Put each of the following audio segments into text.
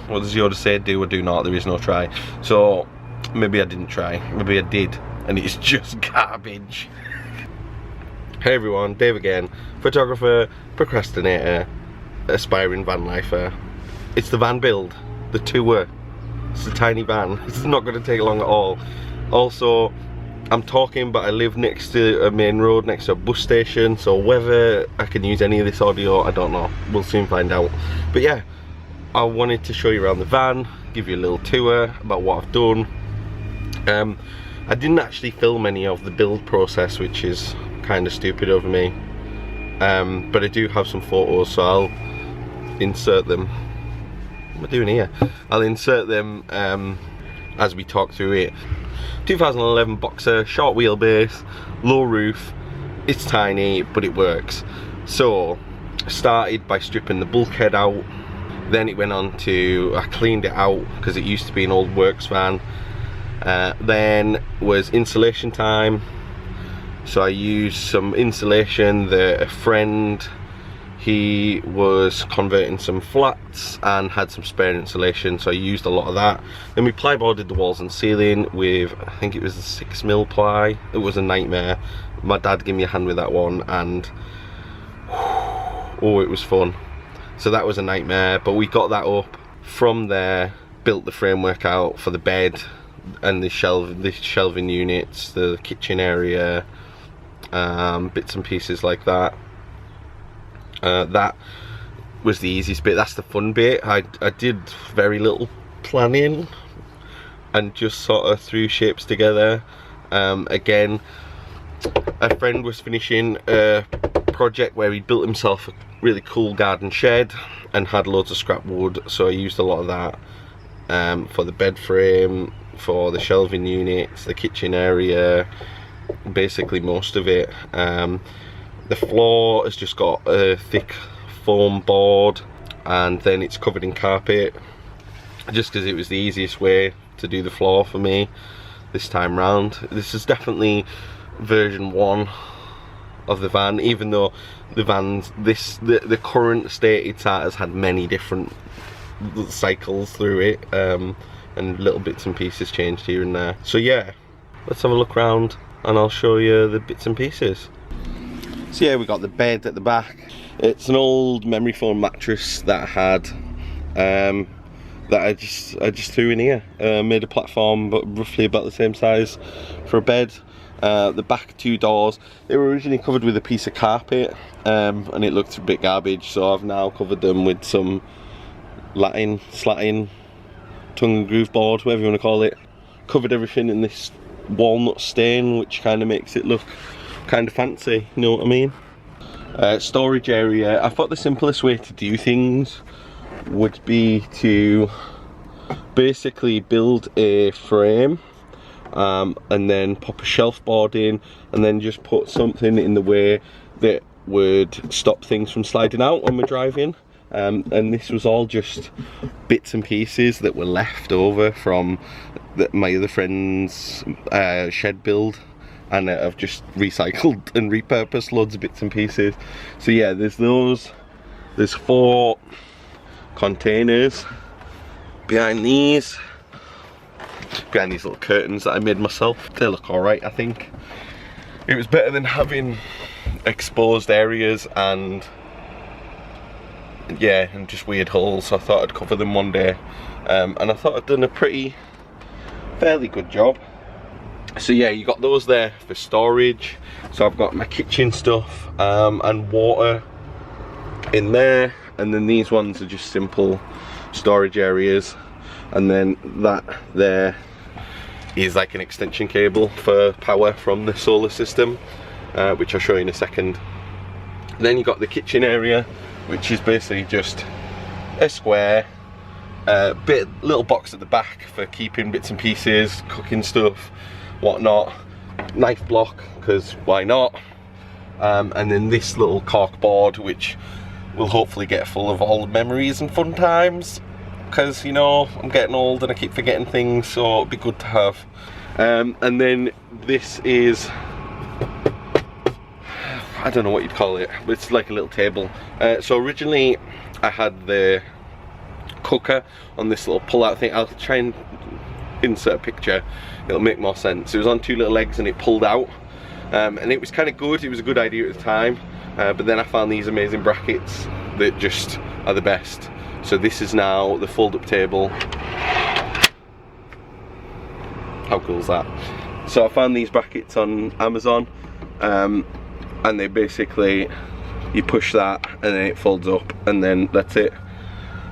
what does Yoda say? Do or do not, there is no try. So maybe I didn't try, maybe I did, and it's just garbage. Hey everyone, Dave again, photographer, procrastinator, aspiring van lifer. It's the van build, the tour. It's a tiny van, it's not going to take long at all. Also, I'm talking, but I live next to a main road, next to a bus station, so whether I can use any of this audio, I don't know. We'll soon find out. But yeah, I wanted to show you around the van, give you a little tour about what I've done. I didn't actually film any of the build process, which is kind of stupid of me. But I do have some photos, so I'll insert them. What am I doing here? I'll insert them as we talk through it. 2011 Boxer, short wheelbase, low roof. It's tiny, but it works. So, I started by stripping the bulkhead out. Then it went on to, I cleaned it out because it used to be an old works van. Then was insulation time. So I used some insulation that a friend, he was converting some flats and had some spare insulation, so I used a lot of that. Then we plyboarded the walls and ceiling with, I think it was a 6mm ply. It was a nightmare. My dad gave me a hand with that one, and oh, it was fun. So that was a nightmare, but we got that up. From there, built the framework out for the bed and the shelving units, the kitchen area, bits and pieces like that. That was the easiest bit. That's the fun bit. I did very little planning and just sort of threw shapes together. Again, a friend was finishing a project where he built himself a really cool garden shed and had loads of scrap wood, so I used a lot of that for the bed frame, for the shelving units, the kitchen area, basically most of it. The floor has just got a thick foam board, and then it's covered in carpet, just because it was the easiest way to do the floor for me this time round. This is definitely version 1 of the van, even though the van's the current state it's at has had many different cycles through it, and little bits and pieces changed here and there. So yeah, let's have a look around and I'll show you the bits and pieces. So yeah, we got the bed at the back. It's an old memory foam mattress that I had, that I just threw in here. Made a platform, but roughly about the same size for a bed. The back 2 doors, they were originally covered with a piece of carpet, and it looked a bit garbage, so I've now covered them with some slatting, tongue and groove board, whatever you want to call it. Covered everything in this walnut stain, which kind of makes it look kind of fancy, you know what I mean? Storage area, I thought the simplest way to do things would be to basically build a frame, and then pop a shelf board in, and then just put something in the way that would stop things from sliding out when we're driving. And this was all just bits and pieces that were left over from my other friend's shed build, and I've just recycled and repurposed loads of bits and pieces. So yeah, there's 4 containers behind these little curtains that I made myself. They look alright, I think. It was better than having exposed areas and yeah, and just weird holes, so I thought I'd cover them one day, and I thought I'd done a fairly good job. So yeah, you got those there for storage. So I've got my kitchen stuff and water in there, and then these ones are just simple storage areas, and then that there is like an extension cable for power from the solar system, which I'll show you in a second. Then you got the kitchen area, which is basically just a square, little box at the back for keeping bits and pieces, cooking stuff, whatnot, knife block, because why not, and then this little cork board, which will hopefully get full of all the memories and fun times, because you know, I'm getting old and I keep forgetting things, so it'd be good to have. And then this is, I don't know what you'd call it, but it's like a little table. So originally I had the cooker on this little pull-out thing. I'll try and insert a picture, it'll make more sense. It was on 2 little legs and it pulled out, and it was kind of good. It was a good idea at the time, but then I found these amazing brackets that just are the best. So this is now the fold-up table. How cool is that? So I found these brackets on Amazon, and they basically, you push that and then it folds up, and then that's it.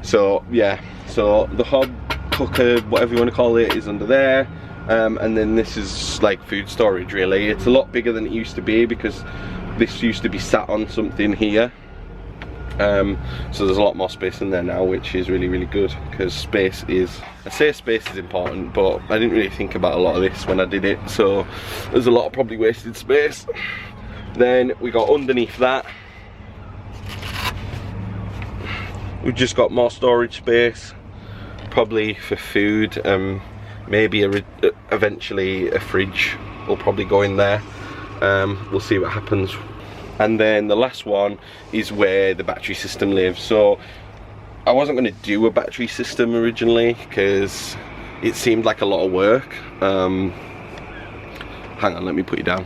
So yeah, so the hob, cooker, whatever you want to call it, is under there, and then this is like food storage really. It's a lot bigger than it used to be because this used to be sat on something here, so there's a lot more space in there now, which is really, really good, because space is, I say space is important, but I didn't really think about a lot of this when I did it, so there's a lot of probably wasted space. Then we got underneath that, we've just got more storage space, probably for food, maybe eventually a fridge will probably go in there. We'll see what happens. And then the last one is where the battery system lives. So I wasn't going to do a battery system originally because it seemed like a lot of work. Hang on, let me put you down.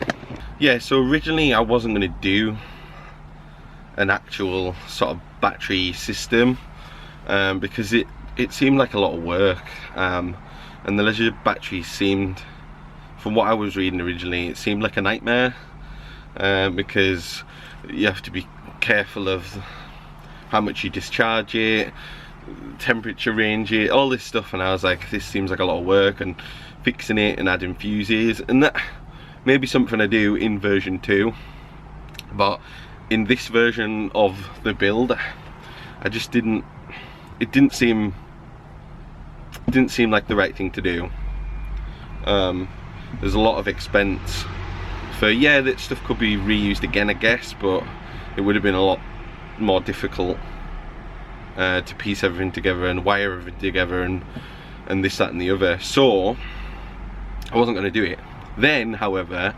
Yeah, so originally I wasn't going to do an actual sort of battery system, because it seemed like a lot of work, and the leisure battery seemed, from what I was reading originally, it seemed like a nightmare, because you have to be careful of how much you discharge it, temperature range it, all this stuff, and I was like, this seems like a lot of work, and fixing it and adding fuses, and that may be something I do in version 2, but in this version of the build, I just didn't, it didn't seem like the right thing to do. There's a lot of expense for, yeah, that stuff could be reused again, I guess, but it would have been a lot more difficult to piece everything together and wire everything together and this, that and the other, so I wasn't going to do it. Then, however,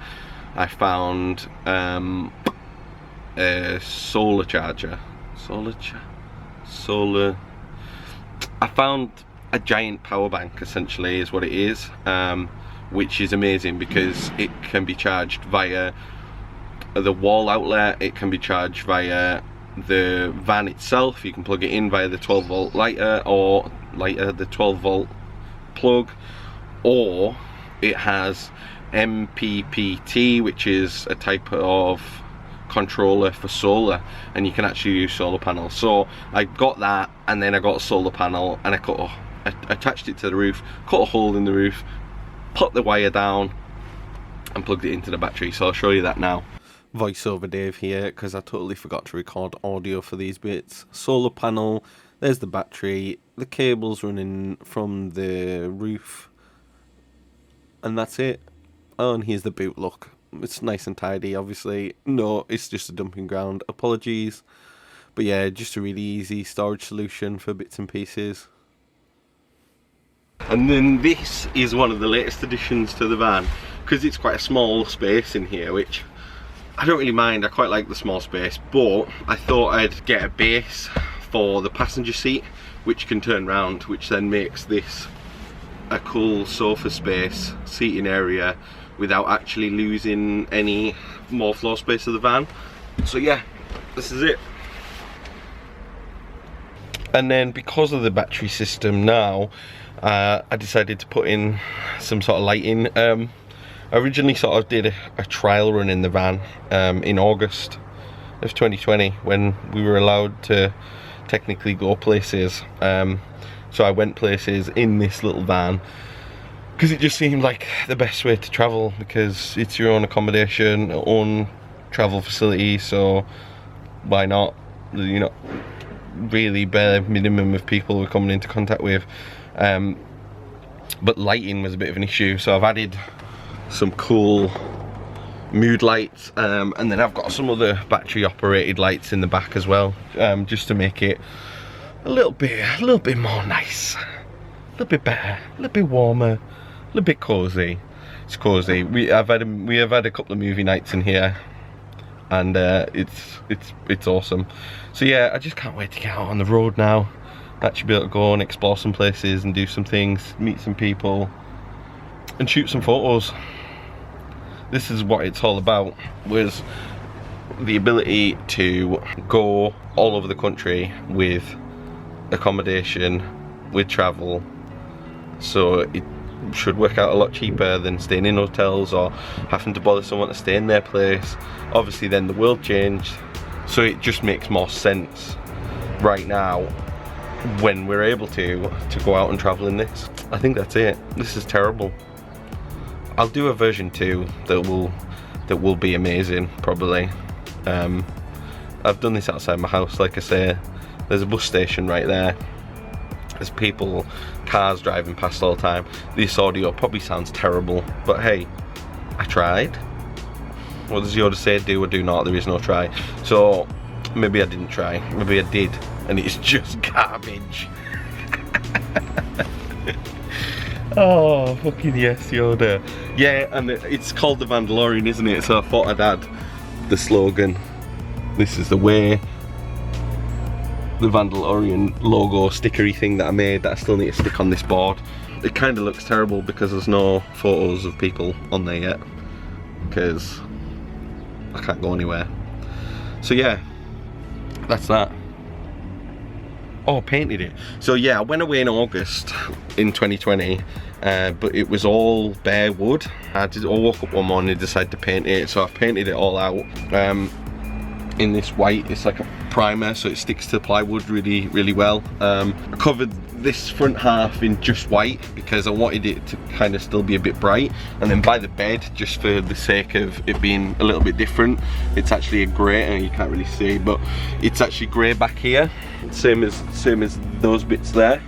I found a solar charger. I found a giant power bank, essentially, is what it is, which is amazing because it can be charged via the wall outlet, it can be charged via the van itself, you can plug it in via the 12 volt lighter, or the 12 volt plug, or it has MPPT, which is a type of controller for solar, and you can actually use solar panels. So I got that, and then I got a solar panel, and I attached it to the roof, cut a hole in the roof, put the wire down, and plugged it into the battery. So I'll show you that now. Voiceover Dave here, because I totally forgot to record audio for these bits. Solar panel, there's the battery, the cable's running from the roof, and that's it. Oh, and here's the boot look. It's nice and tidy, obviously. No, it's just a dumping ground. Apologies. But yeah, just a really easy storage solution for bits and pieces. And then this is one of the latest additions to the van, because it's quite a small space in here, which I don't really mind. I quite like the small space, but I thought I'd get a base for the passenger seat, which can turn round, which then makes this a cool sofa space, seating area, without actually losing any more floor space of the van. So yeah, this is it. And then because of the battery system now, I decided to put in some sort of lighting. I originally sort of did a trial run in the van in August of 2020, when we were allowed to technically go places. So I went places in this little van, because it just seemed like the best way to travel, because it's your own accommodation, own travel facility, so why not? You know, really bare minimum of people we're coming into contact with. But lighting was a bit of an issue, so I've added some cool mood lights, and then I've got some other battery operated lights in the back as well, just to make it a little bit more nice, a little bit better, a little bit warmer, a little bit cozy. It's cozy. We have had a couple of movie nights in here, and it's awesome. So yeah, I just can't wait to get out on the road now actually be able to go and explore some places and do some things, meet some people and shoot some photos. This is what it's all about, was the ability to go all over the country with accommodation, with travel, so it should work out a lot cheaper than staying in hotels or having to bother someone to stay in their place. Obviously then the world changed, so it just makes more sense right now when we're able to go out and travel in this. I think that's it. This is terrible. I'll do a version 2 that will be amazing, probably. I've done this outside my house, like I say. There's a bus station right there. There's people, cars driving past all the time. This audio probably sounds terrible, but hey, I tried. What does Yoda say? Do or do not, there is no try. So maybe I didn't try, maybe I did, and it's just garbage. Oh, fucking yes, Yoda. Yeah, and it's called the Vandalorian, isn't it? So I thought I'd add the slogan. This is the way. The Vandalorian logo stickery thing that I made that I still need to stick on this board. It kind of looks terrible because there's no photos of people on there yet, because I can't go anywhere. So yeah, that's that. Oh, I painted it. So yeah, I went away in August in 2020, but it was all bare wood. I woke up one morning and decided to paint it, so I painted it all out in this white. It's like a primer, so it sticks to plywood really, really well. I covered this front half in just white because I wanted it to kind of still be a bit bright, and then by the bed, just for the sake of it being a little bit different, it's actually a grey, and you can't really see, but it's actually grey back here, same as those bits there.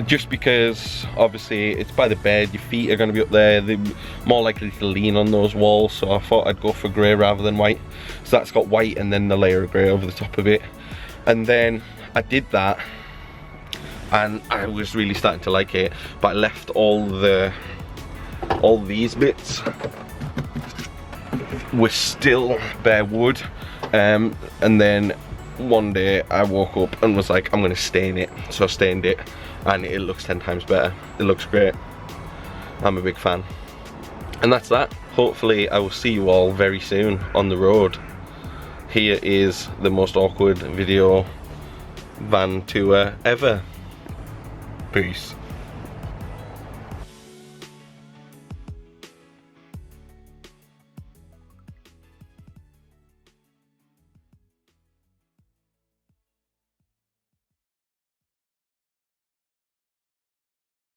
Just because obviously it's by the bed, your feet are going to be up there, they're more likely to lean on those walls, so I thought I'd go for grey rather than white. So that's got white and then the layer of grey over the top of it. And then I did that and I was really starting to like it, but I left all these bits were still bare wood, and then one day I woke up and was like, I'm going to stain it. So I stained it and it looks 10 times better. It looks great. I'm a big fan. And that's that. Hopefully I will see you all very soon on the road. Here is the most awkward video van tour ever. Peace.